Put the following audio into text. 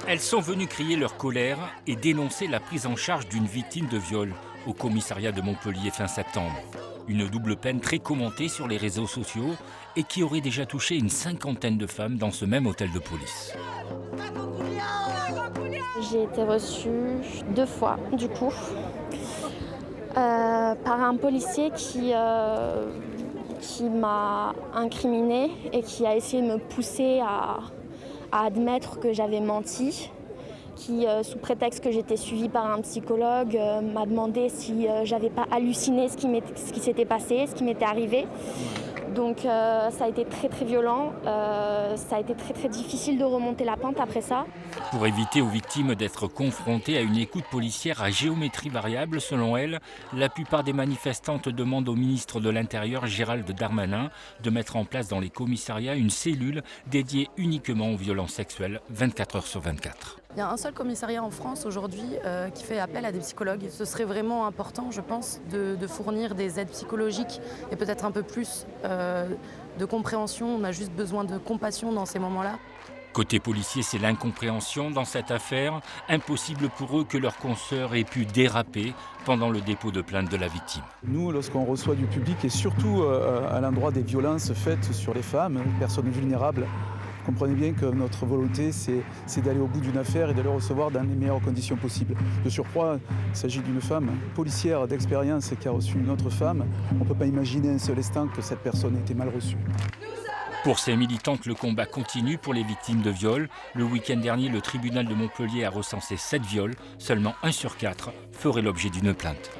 Elles sont venues crier leur colère et dénoncer la prise en charge d'une victime de viol au commissariat de Montpellier fin septembre. Une double peine très commentée sur les réseaux sociaux et qui aurait déjà touché une cinquantaine de femmes dans ce même hôtel de police. J'ai été reçue 2 fois, du coup, par un policier qui m'a incriminée et qui a essayé de me pousser à admettre que j'avais menti, qui, sous prétexte que j'étais suivie par un psychologue, m'a demandé si j'avais pas halluciné ce qui s'était passé, ce qui m'était arrivé. Donc ça a été très très violent, ça a été très très difficile de remonter la pente après ça. Pour éviter aux victimes d'être confrontées à une écoute policière à géométrie variable, selon elle, la plupart des manifestantes demandent au ministre de l'Intérieur, Gérald Darmanin, de mettre en place dans les commissariats une cellule dédiée uniquement aux violences sexuelles 24 heures sur 24. Il y a un seul commissariat en France aujourd'hui qui fait appel à des psychologues. Ce serait vraiment important, je pense, de fournir des aides psychologiques et peut-être un peu plus de compréhension. On a juste besoin de compassion dans ces moments-là. Côté policier, c'est l'incompréhension dans cette affaire. Impossible pour eux que leur consoeur ait pu déraper pendant le dépôt de plainte de la victime. Nous, lorsqu'on reçoit du public et surtout à l'endroit des violences faites sur les femmes, les personnes vulnérables, comprenez bien que notre volonté, c'est d'aller au bout d'une affaire et de le recevoir dans les meilleures conditions possibles. De surcroît, il s'agit d'une femme policière d'expérience qui a reçu une autre femme. On ne peut pas imaginer un seul instant que cette personne ait été mal reçue. Pour ces militantes, le combat continue pour les victimes de viol. Le week-end dernier, le tribunal de Montpellier a recensé 7 viols. Seulement 1 sur 4 ferait l'objet d'une plainte.